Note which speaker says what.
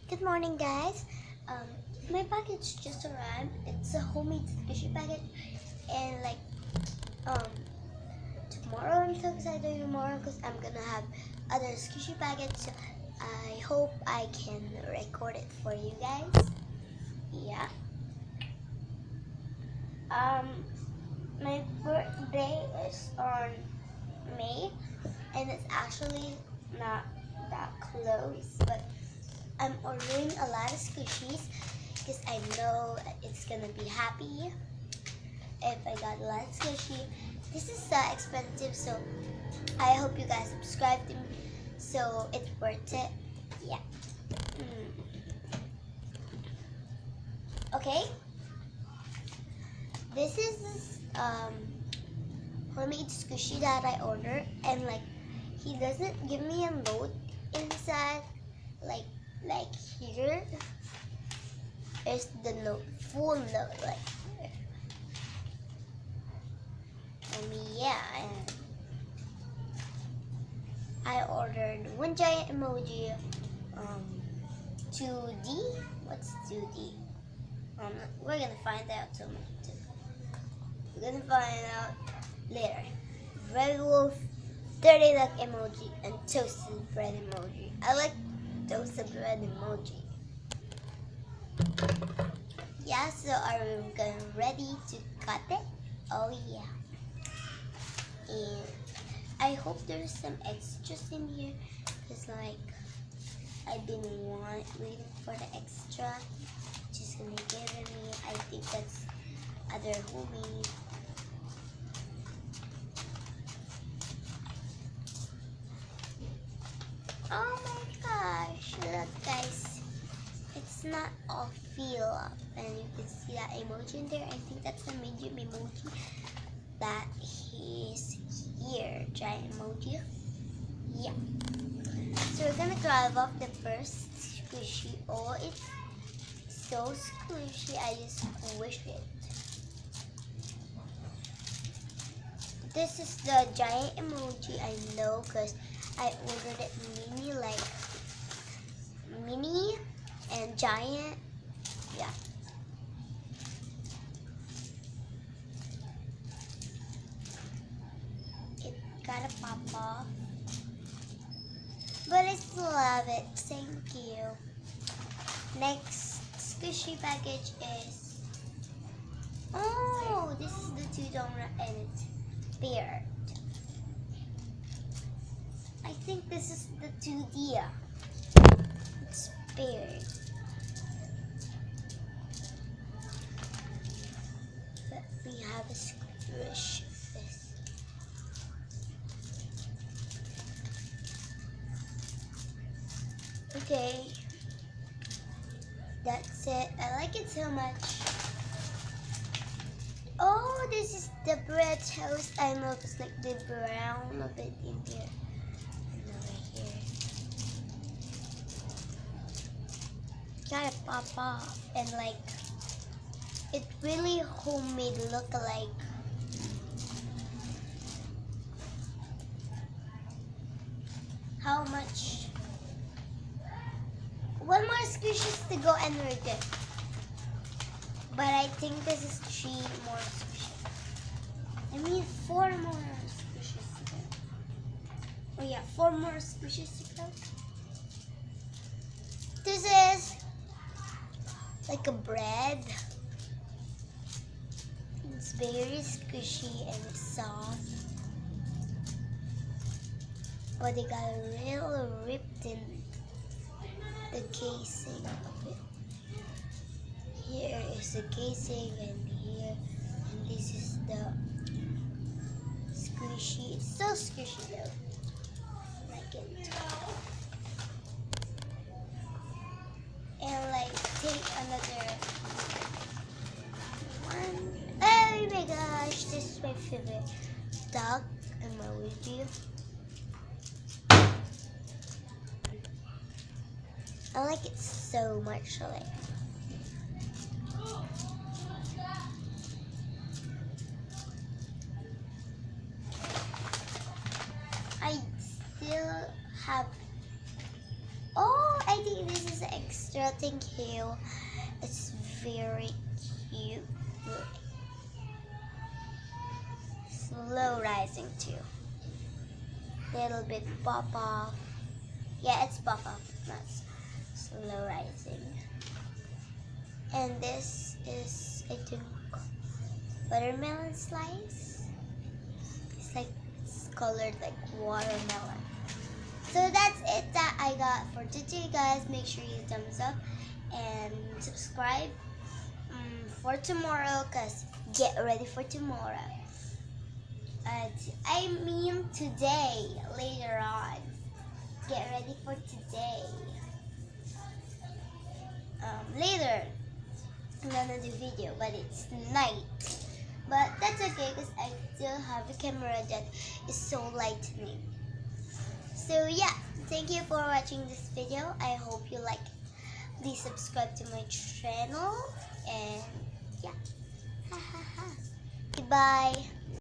Speaker 1: Good morning, guys. My package just arrived. It's a homemade squishy package, and um, tomorrow I'm so excited tomorrow because I'm gonna have other squishy packets. So I hope I can record it for you guys. Yeah. Um, my birthday is on May, and it's actually not that close, but I'm ordering a lot of squishies because I know it's gonna be happy if I got a lot of squishy. This is expensive, so I hope you guys subscribe to me so it's worth it. Yeah. Okay. This is homemade squishy that I ordered, and he doesn't give me a note inside. Like here is the note, full note, yeah, and I ordered one giant emoji, 2D. What's 2D? We're gonna find out soon. We're gonna find out later. Red wolf, 30 duck emoji, and toasted bread emoji. I like toasted bread emoji. Yeah, so are we ready to cut it? Oh yeah. And I hope there's some extras in here, because I've been waiting for the extra. Just gonna give it me. I think that's other homemade. Oh my gosh, look guys, it's not all filled up, and you can see that emoji in there. I think that's the medium emoji that is here, giant emoji. Yeah. So we're gonna grab off the first squishy. Oh, it's so squishy, I just squish it. This is the giant emoji, I know, because I ordered it mini and giant. Yeah. It gotta pop off. But I still love it. Thank you. Next squishy package is, oh, this is the 2 donut and it's paired. I think this is the 2D. It's paired. Let me have a squish this. Okay. That's it. I like it so much. Oh, this is the bread toast. I know it's like the brown of it in here. And over here. Gotta pop off. And it really homemade look like. How much? One more squishes to go and we're good. But I think this is 3 more squishes. I mean 4 more squishes to go. Oh yeah, 4 more squishes to go. This is like a bread. It's very squishy and soft. But they got a real ripped in the casing of it. Here is the casing, and here, and this is the squishy. It's so squishy though. I like it. And take another one. Oh my gosh, this is my favorite dog emoji. I like it so much. I still have. Oh, I think this is extra extra. Thank you. It's very cute. Slow rising too. Little bit pop off. Yeah, it's pop off, not slow rising. And this is, I think, watermelon slice. It's like, it's colored like watermelon. So that's it that I got for today, guys. Make sure you thumbs up and subscribe for tomorrow, because get ready for tomorrow. I mean today, later on. Get ready for today. Later, I'm gonna do video, but it's night. But that's okay, because I still have a camera that is so lightening. So yeah, thank you for watching this video. I hope you like it. Please subscribe to my channel, and yeah. Goodbye.